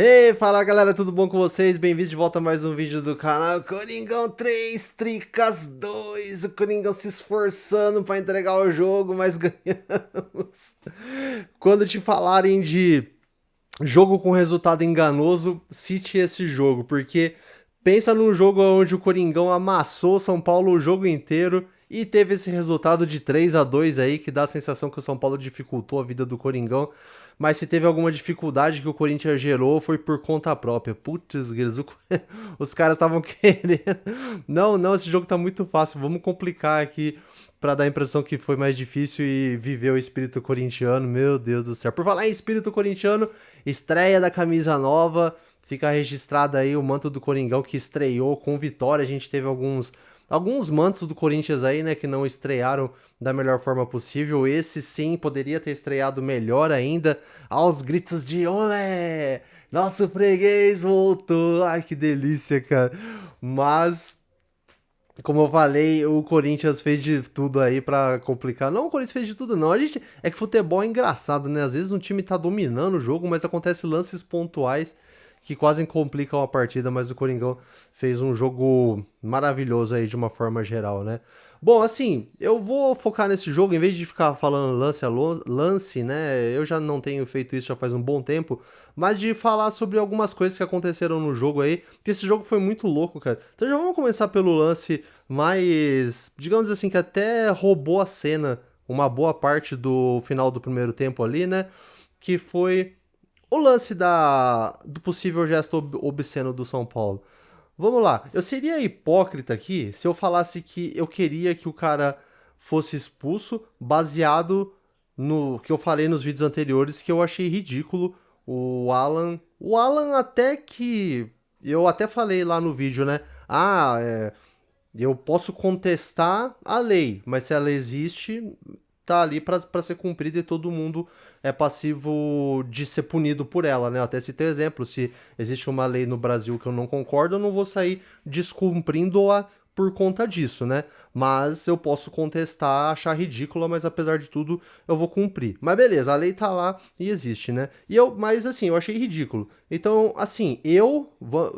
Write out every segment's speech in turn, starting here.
Hey, fala galera, tudo bom com vocês? Bem-vindos de volta a mais um vídeo do canal Coringão 3, Tricas 2. O Coringão se esforçando para entregar o jogo, mas ganhamos. Quando te falarem de jogo com resultado enganoso, cite esse jogo, porque pensa num jogo onde o Coringão amassou o São Paulo o jogo inteiro e teve esse resultado de 3-2 aí, que dá a sensação que o São Paulo dificultou a vida do Coringão. Mas se teve alguma dificuldade que o Corinthians gerou, foi por conta própria. Putz, os caras estavam querendo. Não, não, esse jogo tá muito fácil. Vamos complicar aqui pra dar a impressão que foi mais difícil e viver o espírito corintiano. Meu Deus do céu. Por falar em espírito corintiano, estreia da camisa nova. Fica registrado aí o manto do Coringão que estreou com vitória. A gente teve alguns mantos do Corinthians aí, né, que não estrearam da melhor forma possível. Esse sim poderia ter estreado melhor ainda, aos gritos de olé! Nosso freguês voltou! Ai, que delícia, cara! Mas, como eu falei, o Corinthians fez de tudo aí pra complicar. Não, o Corinthians fez de tudo, não. É que futebol é engraçado, né? Às vezes um time tá dominando o jogo, mas acontece lances pontuais que quase complicam a partida, mas o Coringão fez um jogo maravilhoso aí de uma forma geral, né? Bom, assim, eu vou focar nesse jogo, em vez de ficar falando lance a lance, né? Eu já não tenho feito isso já faz um bom tempo, mas de falar sobre algumas coisas que aconteceram no jogo aí, que esse jogo foi muito louco, cara. Então já vamos começar pelo lance mais, digamos assim, que até roubou a cena uma boa parte do final do primeiro tempo ali, né? Que foi o lance do possível gesto obsceno do São Paulo. Vamos lá, eu seria hipócrita aqui se eu falasse que eu queria que o cara fosse expulso baseado no que eu falei nos vídeos anteriores, que eu achei ridículo o Alan. O Alan até que. Eu até falei lá no vídeo, né? Eu posso contestar a lei, mas se ela existe, tá ali pra ser cumprida e todo mundo é passivo de ser punido por ela, né? Eu até citei exemplo, se existe uma lei no Brasil que eu não concordo, eu não vou sair descumprindo-a por conta disso, né? Mas eu posso contestar, achar ridícula, mas apesar de tudo, eu vou cumprir. Mas beleza, a lei tá lá e existe, né? Mas assim, eu achei ridículo. Então, assim,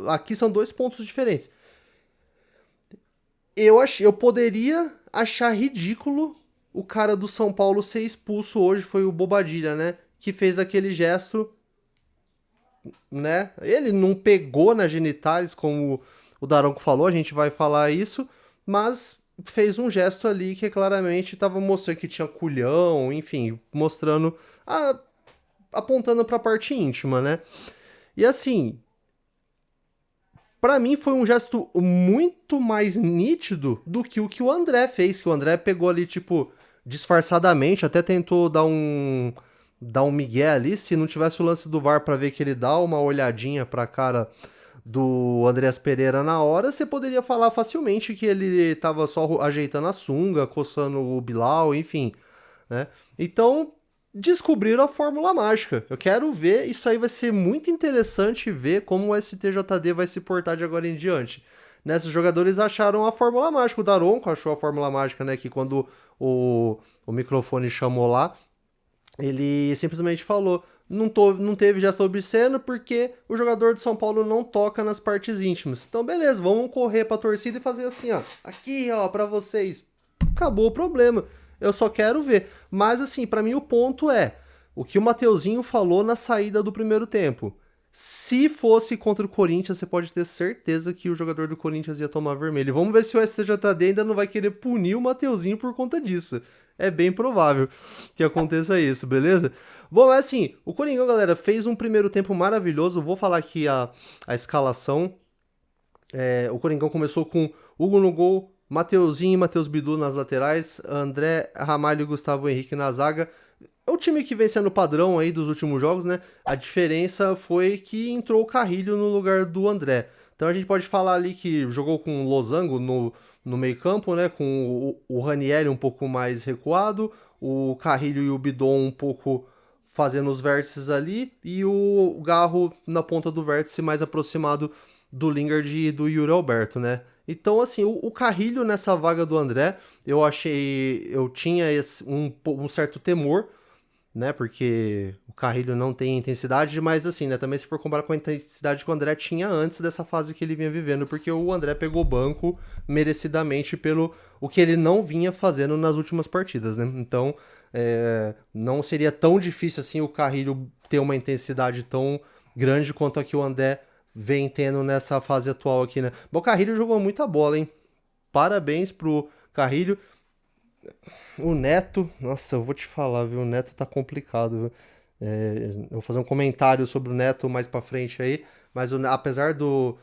aqui são dois pontos diferentes. Eu poderia achar ridículo o cara do São Paulo ser expulso hoje, foi o Bobadilha, né? Que fez aquele gesto, né? Ele não pegou nas genitais, como o Daronco falou, a gente vai falar isso, mas fez um gesto ali que claramente estava mostrando que tinha culhão, enfim, mostrando, apontando para a parte íntima, né? E assim, pra mim foi um gesto muito mais nítido do que o André fez, que o André pegou ali, tipo, disfarçadamente, até tentou dar um migué ali, se não tivesse o lance do VAR pra ver que ele dá uma olhadinha pra cara do Andreas Pereira na hora, você poderia falar facilmente que ele tava só ajeitando a sunga, coçando o Bilal, enfim, né? Então, descobriram a fórmula mágica. Eu quero ver, isso aí vai ser muito interessante ver como o STJD vai se portar de agora em diante. Né, os jogadores acharam a fórmula mágica. O Daronco achou a fórmula mágica, né? Que quando o microfone chamou lá, ele simplesmente falou: não teve gesto obsceno porque o jogador de São Paulo não toca nas partes íntimas. Então, beleza, vamos correr pra torcida e fazer assim, ó. Aqui, ó, pra vocês. Acabou o problema. Eu só quero ver. Mas, assim, pra mim o ponto é o que o Mateuzinho falou na saída do primeiro tempo. Se fosse contra o Corinthians, você pode ter certeza que o jogador do Corinthians ia tomar vermelho. Vamos ver se o STJD ainda não vai querer punir o Mateuzinho por conta disso. É bem provável que aconteça isso, beleza? Bom, é assim, o Coringão, galera, fez um primeiro tempo maravilhoso. Vou falar aqui a escalação. O Coringão começou com Hugo no gol, Mateuzinho e Matheus Bidu nas laterais, André Ramalho e Gustavo Henrique na zaga. É o time que vem sendo padrão aí dos últimos jogos, né? A diferença foi que entrou o Carrilho no lugar do André. Então a gente pode falar ali que jogou com o Losango no meio campo, né? Com o Ranieri um pouco mais recuado, o Carrilho e o Bidon um pouco fazendo os vértices ali, e o Garro na ponta do vértice mais aproximado do Lingard e do Yuri Alberto, né? Então, assim, o Carrilho nessa vaga do André, eu tinha um certo temor, né? Porque o Carrilho não tem intensidade, mas assim, né? Também se for comparar com a intensidade que o André tinha antes dessa fase que ele vinha vivendo, porque o André pegou banco merecidamente pelo o que ele não vinha fazendo nas últimas partidas, né? Então, não seria tão difícil assim o Carrilho ter uma intensidade tão grande quanto a que o André vem tendo nessa fase atual aqui, né? Bom, o Carrilho jogou muita bola, hein? Parabéns pro Carrilho. O Neto, nossa, eu vou te falar, viu? O Neto tá complicado, viu? Eu vou fazer um comentário sobre o Neto mais pra frente aí, mas apesar do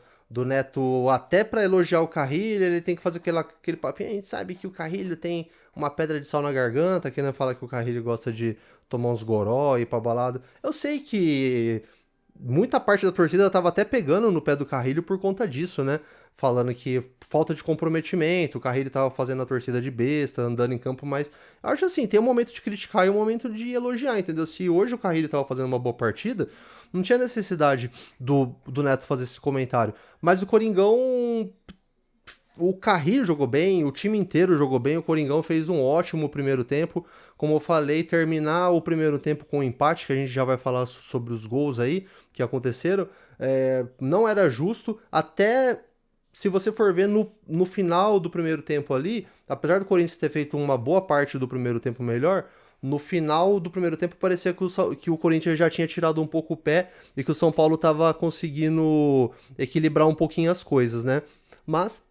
Neto, até pra elogiar o Carrilho, ele tem que fazer aquele papinho. A gente sabe que o Carrilho tem uma pedra de sal na garganta, que não fala que o Carrilho gosta de tomar uns goró e ir pra balada. Eu sei que muita parte da torcida tava até pegando no pé do Carrilho por conta disso, né? Falando que falta de comprometimento, o Carrilho tava fazendo a torcida de besta, andando em campo, mas eu acho assim, tem um momento de criticar e um momento de elogiar, entendeu? Se hoje o Carrilho tava fazendo uma boa partida, não tinha necessidade do Neto fazer esse comentário. Mas o Coringão, o Carrilho jogou bem, o time inteiro jogou bem, o Coringão fez um ótimo primeiro tempo. Como eu falei, terminar o primeiro tempo com um empate, que a gente já vai falar sobre os gols aí que aconteceram, não era justo, até se você for ver no final do primeiro tempo ali, apesar do Corinthians ter feito uma boa parte do primeiro tempo melhor, no final do primeiro tempo parecia que o Corinthians já tinha tirado um pouco o pé e que o São Paulo estava conseguindo equilibrar um pouquinho as coisas, né? Mas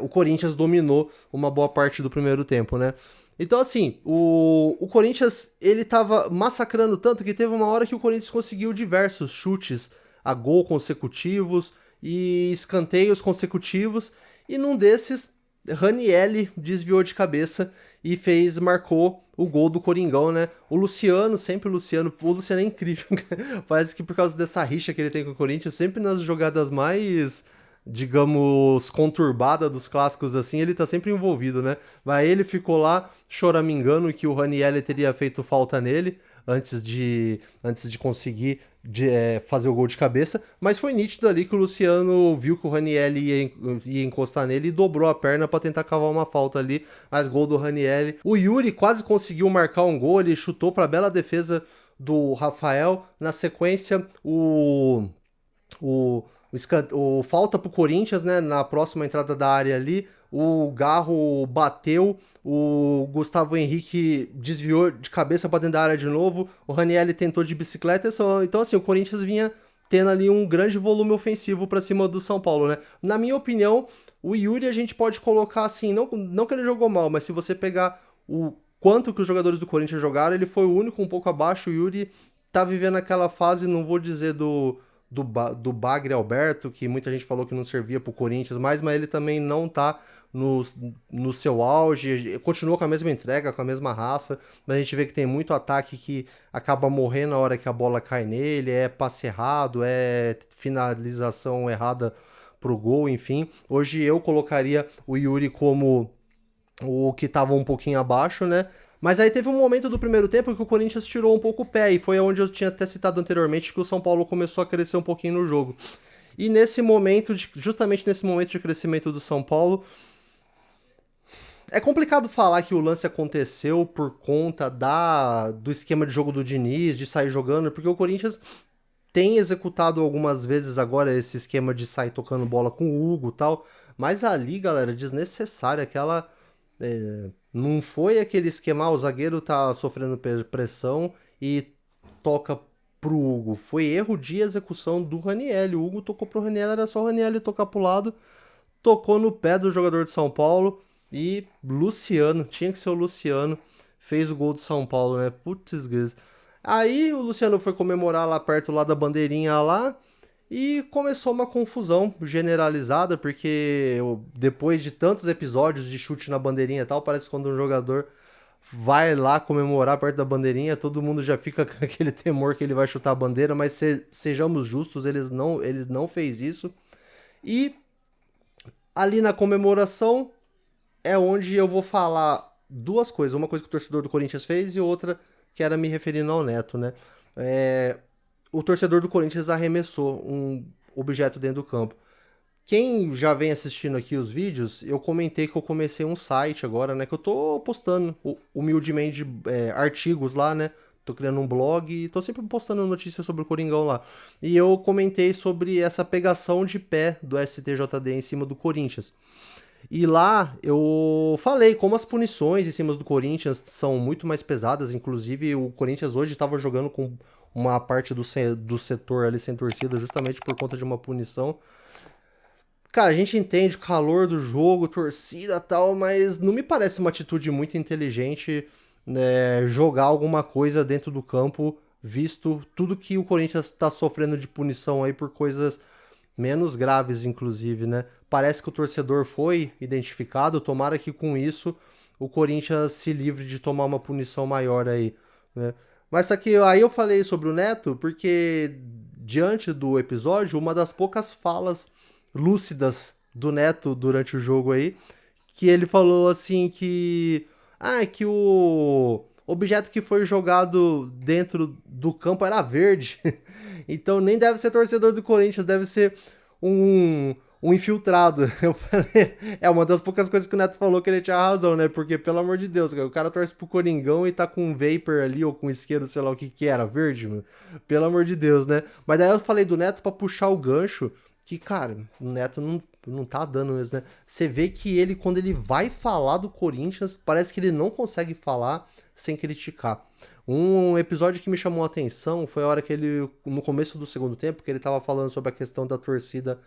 o Corinthians dominou uma boa parte do primeiro tempo, né? Então, assim, o Corinthians, ele tava massacrando tanto que teve uma hora que o Corinthians conseguiu diversos chutes a gol consecutivos e escanteios consecutivos, e num desses, Ranielli desviou de cabeça e marcou o gol do Coringão, né? O Luciano é incrível, parece que por causa dessa rixa que ele tem com o Corinthians, sempre nas jogadas mais, digamos, conturbada dos clássicos assim, ele tá sempre envolvido, né? Mas ele ficou lá choramingando que o Ranielli teria feito falta nele antes de conseguir fazer o gol de cabeça, mas foi nítido ali que o Luciano viu que o Ranielli ia encostar nele e dobrou a perna para tentar cavar uma falta ali, mas gol do Ranielli. O Yuri quase conseguiu marcar um gol, ele chutou para bela defesa do Rafael, na sequência o falta pro Corinthians, né, na próxima entrada da área ali, o Garro bateu, o Gustavo Henrique desviou de cabeça para dentro da área de novo, o Ranielli tentou de bicicleta, então assim, o Corinthians vinha tendo ali um grande volume ofensivo para cima do São Paulo, né? Na minha opinião, o Yuri a gente pode colocar assim, não que ele jogou mal, mas se você pegar o quanto que os jogadores do Corinthians jogaram, ele foi o único um pouco abaixo, o Yuri tá vivendo aquela fase, não vou dizer do Bagre Alberto, que muita gente falou que não servia pro Corinthians mais, mas ele também não tá no seu auge, continua com a mesma entrega, com a mesma raça, mas a gente vê que tem muito ataque que acaba morrendo na hora que a bola cai nele, é passe errado, é finalização errada pro gol, enfim. Hoje eu colocaria o Yuri como o que tava um pouquinho abaixo, né? Mas aí teve um momento do primeiro tempo que o Corinthians tirou um pouco o pé, e foi onde eu tinha até citado anteriormente que o São Paulo começou a crescer um pouquinho no jogo. E justamente nesse momento de crescimento do São Paulo, é complicado falar que o lance aconteceu por conta do esquema de jogo do Diniz, de sair jogando, porque o Corinthians tem executado algumas vezes agora esse esquema de sair tocando bola com o Hugo e tal, mas ali, galera, desnecessário, não foi aquele esquema, o zagueiro tá sofrendo pressão e toca pro Hugo. Foi erro de execução do Ranielli. O Hugo tocou pro Ranielli, era só o Ranielli tocar pro lado, tocou no pé do jogador de São Paulo e Luciano, tinha que ser o Luciano, fez o gol do São Paulo, né? Putz, grisa. Aí o Luciano foi comemorar lá perto lá da bandeirinha lá, e começou uma confusão generalizada, porque depois de tantos episódios de chute na bandeirinha e tal, parece que quando um jogador vai lá comemorar perto da bandeirinha, todo mundo já fica com aquele temor que ele vai chutar a bandeira, mas sejamos justos, ele não fez isso. E ali na comemoração é onde eu vou falar duas coisas, uma coisa que o torcedor do Corinthians fez e outra que era me referindo ao Neto, né? O torcedor do Corinthians arremessou um objeto dentro do campo. quem já vem assistindo aqui os vídeos, eu comentei que eu comecei um site agora, né? Que eu tô postando humildemente artigos lá, né? Tô criando um blog e tô sempre postando notícias sobre o Coringão lá. E eu comentei sobre essa pegação de pé do STJD em cima do Corinthians. E lá eu falei como as punições em cima do Corinthians são muito mais pesadas. Inclusive, o Corinthians hoje estava jogando com uma parte do setor ali sem torcida, justamente por conta de uma punição. Cara, a gente entende o calor do jogo, torcida e tal, mas não me parece uma atitude muito inteligente, né, jogar alguma coisa dentro do campo, visto tudo que o Corinthians está sofrendo de punição aí por coisas menos graves, inclusive, né? Parece que o torcedor foi identificado, tomara que com isso o Corinthians se livre de tomar uma punição maior aí, né? Mas só que aí eu falei sobre o Neto porque diante do episódio, uma das poucas falas lúcidas do Neto durante o jogo aí, que ele falou assim que o objeto que foi jogado dentro do campo era verde. Então nem deve ser torcedor do Corinthians, deve ser um infiltrado. Eu falei, é uma das poucas coisas que o Neto falou que ele tinha razão, né? Porque, pelo amor de Deus, o cara torce pro Coringão e tá com um vapor ali, ou com isqueiro, sei lá o que era, verde, mano. Pelo amor de Deus, né? Mas daí eu falei do Neto pra puxar o gancho, que, cara, o Neto não tá dando isso, né? Você vê que ele, quando ele vai falar do Corinthians, parece que ele não consegue falar sem criticar. Um episódio que me chamou a atenção foi a hora que ele, no começo do segundo tempo, que ele tava falando sobre a questão da torcida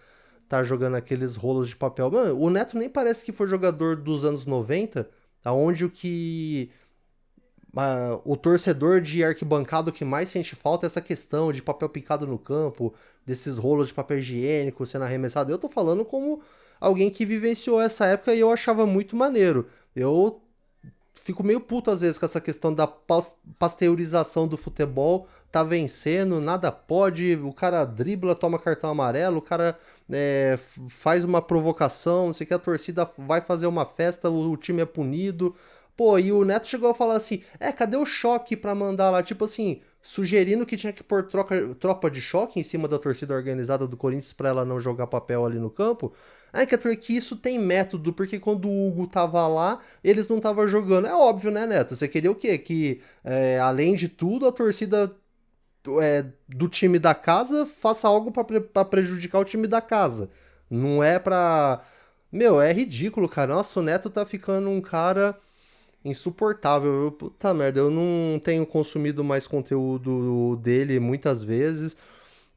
tá jogando aqueles rolos de papel. Mano, o Neto nem parece que foi jogador dos anos 90, aonde o torcedor de arquibancada que mais sente falta é essa questão de papel picado no campo, desses rolos de papel higiênico sendo arremessado. Eu tô falando como alguém que vivenciou essa época e eu achava muito maneiro. Eu fico meio puto às vezes com essa questão da pasteurização do futebol, tá vencendo, nada pode, o cara dribla, toma cartão amarelo, o cara faz uma provocação, não sei o que, a torcida vai fazer uma festa, o time é punido. Pô, e o Neto chegou a falar assim, cadê o choque pra mandar lá? Tipo assim, sugerindo que tinha que pôr tropa de choque em cima da torcida organizada do Corinthians pra ela não jogar papel ali no campo. Que isso tem método, porque quando o Hugo tava lá, eles não estavam jogando. É óbvio, né, Neto? Você queria o quê? Que, além de tudo, a torcida do time da casa faça algo pra prejudicar o time da casa. Não é pra... Meu, é ridículo, cara. Nossa, o Neto tá ficando um cara insuportável. Puta merda, eu não tenho consumido mais conteúdo dele muitas vezes.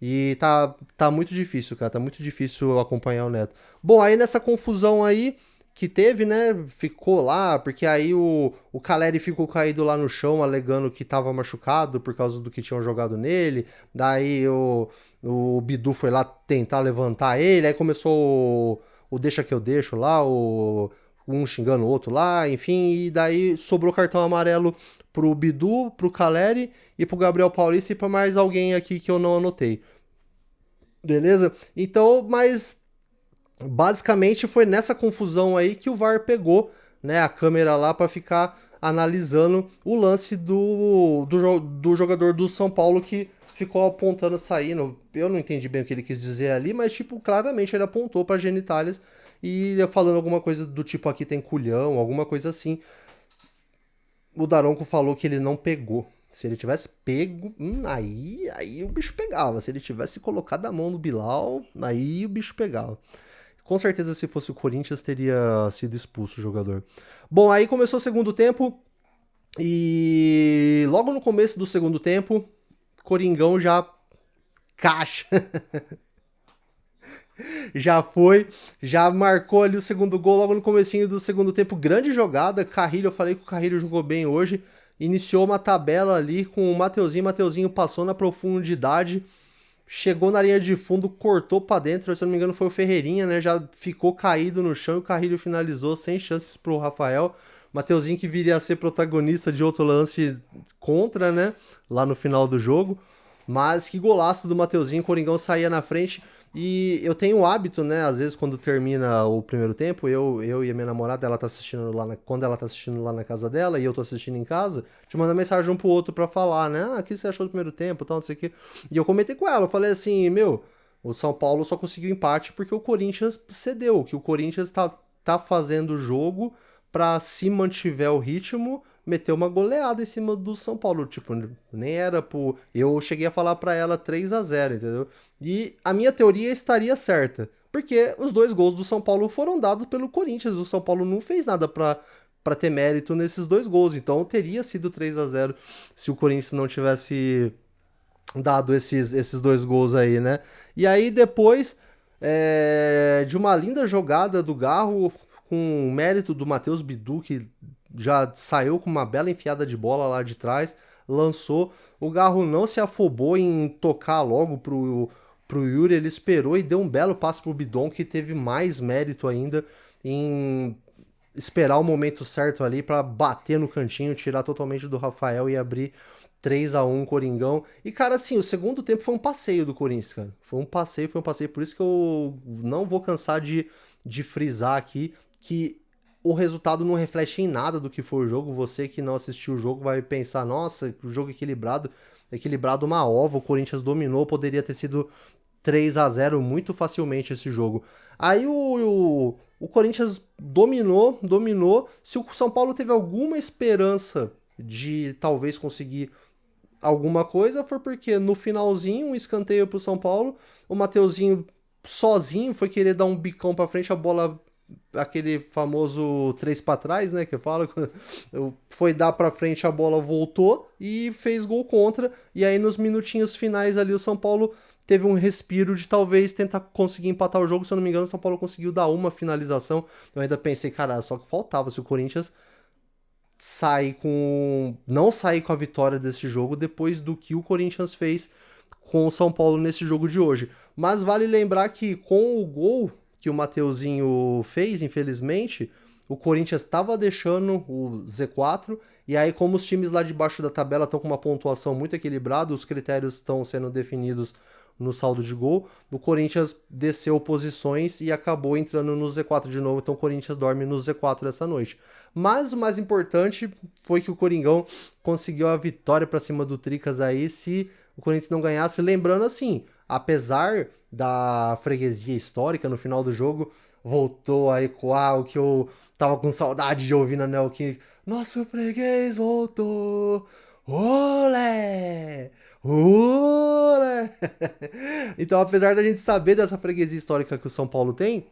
E tá muito difícil, cara. Tá muito difícil acompanhar o Neto. Bom, aí nessa confusão aí que teve, né? Ficou lá, porque aí o Caleri ficou caído lá no chão, alegando que tava machucado por causa do que tinham jogado nele. Daí o Bidu foi lá tentar levantar ele. Aí começou o deixa que eu deixo lá, um xingando o outro lá, enfim. E daí sobrou cartão amarelo pro Bidu, pro Caleri e pro Gabriel Paulista e pra mais alguém aqui que eu não anotei. Beleza? Então, mas basicamente foi nessa confusão aí que o VAR pegou, né, a câmera lá pra ficar analisando o lance do jogador do São Paulo que ficou apontando saindo. Eu não entendi bem o que ele quis dizer ali, mas tipo, claramente ele apontou pra genitálias e falando alguma coisa do tipo aqui tem culhão, alguma coisa assim. O Daronco falou que ele não pegou. Se ele tivesse pego, aí o bicho pegava. Se ele tivesse colocado a mão no Bilal, aí o bicho pegava. Com certeza, se fosse o Corinthians, teria sido expulso o jogador. Bom, aí começou o segundo tempo. E logo no começo do segundo tempo, Coringão já caixa. Já marcou ali o segundo gol logo no comecinho do segundo tempo. Grande jogada, Carrilho, eu falei que o Carrilho jogou bem hoje. Iniciou uma tabela ali com o Mateuzinho passou na profundidade, chegou na linha de fundo, cortou pra dentro, se eu não me engano foi o Ferreirinha, né? Já ficou caído no chão e o Carrilho finalizou sem chances pro Rafael. Mateuzinho que viria a ser protagonista de outro lance contra, né? Lá no final do jogo. Mas que golaço do Mateuzinho, o Coringão saía na frente. E eu tenho o hábito, né? Às vezes quando termina o primeiro tempo, eu e a minha namorada, ela tá assistindo lá quando ela tá assistindo lá na casa dela e eu tô assistindo em casa, te manda mensagem um pro outro pra falar, né? O que você achou do primeiro tempo, tal, não sei o quê. E eu comentei com ela, eu falei assim, meu, O São Paulo só conseguiu empate porque o Corinthians cedeu, que o Corinthians tá fazendo o jogo pra, se mantiver o ritmo, meter uma goleada em cima do São Paulo. Tipo, nem era pro... Eu cheguei a falar pra ela 3-0, entendeu? E a minha teoria estaria certa. Porque os dois gols do São Paulo foram dados pelo Corinthians. O São Paulo não fez nada pra ter mérito nesses dois gols. Então teria sido 3-0 se o Corinthians não tivesse dado esses dois gols aí, né? E aí depois de uma linda jogada do Garro, com o mérito do Matheus Bidu, que já saiu com uma bela enfiada de bola lá de trás, lançou. O Garro não se afobou em tocar logo pro Yuri, ele esperou e deu um belo passe pro Bidon, que teve mais mérito ainda em esperar o momento certo ali para bater no cantinho, tirar totalmente do Rafael e abrir 3-1 Coringão. E, cara, assim, o segundo tempo foi um passeio do Corinthians, cara. Foi um passeio. Por isso que eu não vou cansar de frisar aqui que o resultado não reflete em nada do que foi o jogo. Você que não assistiu o jogo vai pensar, nossa, o jogo equilibrado uma ova, o Corinthians dominou, poderia ter sido 3-0 muito facilmente esse jogo. Aí o Corinthians dominou. Se o São Paulo teve alguma esperança de talvez conseguir alguma coisa, foi porque no finalzinho, um escanteio pro São Paulo, o Mateuzinho sozinho foi querer dar um bicão pra frente, a bola, aquele famoso 3 para trás, né, que eu falo, foi dar pra frente, a bola voltou e fez gol contra, e aí nos minutinhos finais ali o São Paulo teve um respiro de talvez tentar conseguir empatar o jogo. Se eu não me engano, o São Paulo conseguiu dar uma finalização. Eu ainda pensei, cara, só que faltava se o Corinthians não sair com a vitória desse jogo depois do que o Corinthians fez com o São Paulo nesse jogo de hoje. Mas vale lembrar que com o gol que o Mateuzinho fez, infelizmente, o Corinthians estava deixando o Z4, e aí como os times lá de baixo da tabela estão com uma pontuação muito equilibrada, os critérios estão sendo definidos no saldo de gol, o Corinthians desceu posições e acabou entrando no Z4 de novo, então o Corinthians dorme no Z4 essa noite. Mas o mais importante foi que o Coringão conseguiu a vitória para cima do Tricas aí, se o Corinthians não ganhasse, lembrando assim, apesar da freguesia histórica no final do jogo, voltou a ecoar o que eu tava com saudade de ouvir na Neoquímica. Nosso freguês voltou! Olé! Olé! Então, apesar da gente saber dessa freguesia histórica que o São Paulo tem,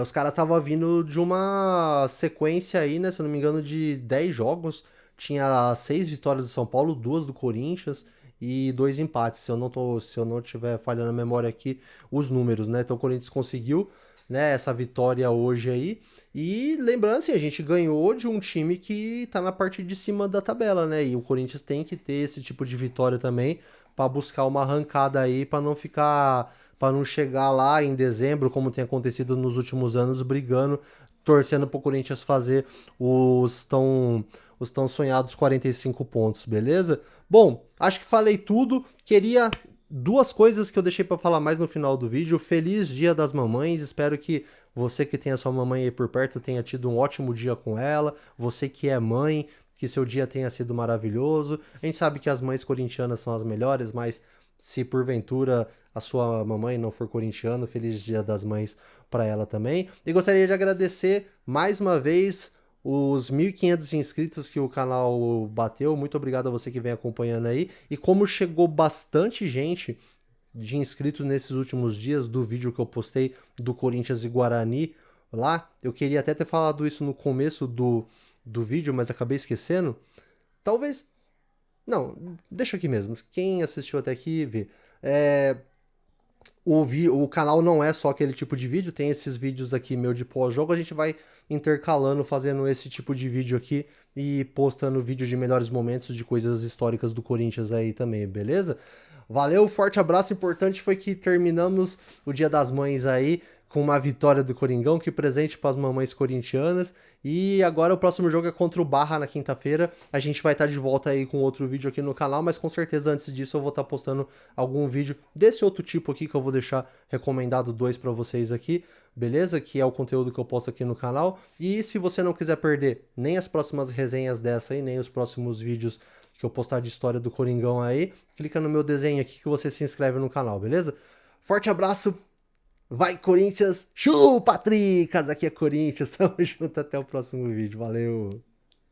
os caras estavam vindo de uma sequência aí, né? Se eu não me engano, de 10 jogos. Tinha 6 vitórias do São Paulo, 2 do Corinthians e 2 empates. Se eu não tiver falhando a memória aqui, os números, né? Então o Corinthians conseguiu, né, essa vitória hoje aí. E lembrando assim, a gente ganhou de um time que tá na parte de cima da tabela, né? E o Corinthians tem que ter esse tipo de vitória também para buscar uma arrancada aí, para não chegar lá em dezembro, como tem acontecido nos últimos anos, brigando, torcendo pro Corinthians fazer os tão sonhados 45 pontos, beleza? Bom, acho que falei tudo. Queria duas coisas que eu deixei para falar mais no final do vídeo. Feliz Dia das Mamães. Espero que você que tem a sua mamãe aí por perto tenha tido um ótimo dia com ela. Você que é mãe, que seu dia tenha sido maravilhoso. A gente sabe que as mães corintianas são as melhores, mas se porventura a sua mamãe não for corintiana, feliz Dia das Mães para ela também. E gostaria de agradecer mais uma vez os 1.500 inscritos que o canal bateu. Muito obrigado a você que vem acompanhando aí. E como chegou bastante gente de inscritos nesses últimos dias do vídeo que eu postei do Corinthians e Guarani lá, eu queria até ter falado isso no começo do vídeo, mas acabei esquecendo. Talvez... Não, deixa aqui mesmo. Quem assistiu até aqui, vê. O canal não é só aquele tipo de vídeo, tem esses vídeos aqui meu de pós-jogo, a gente vai intercalando, fazendo esse tipo de vídeo aqui e postando vídeos de melhores momentos, de coisas históricas do Corinthians aí também, beleza? Valeu, forte abraço, importante foi que terminamos o Dia das Mães aí com uma vitória do Coringão, que presente para as mamães corintianas. E agora o próximo jogo é contra o Barra na quinta-feira. A gente vai estar de volta aí com outro vídeo aqui no canal, mas com certeza antes disso eu vou estar postando algum vídeo desse outro tipo aqui, que eu vou deixar recomendado 2 para vocês aqui, beleza? Que é o conteúdo que eu posto aqui no canal. E se você não quiser perder nem as próximas resenhas dessa aí, nem os próximos vídeos que eu postar de história do Coringão aí, clica no meu desenho aqui que você se inscreve no canal, beleza? Forte abraço. Vai, Corinthians. Chupa, Tricas. Aqui é Corinthians. Tamo junto. Até o próximo vídeo. Valeu.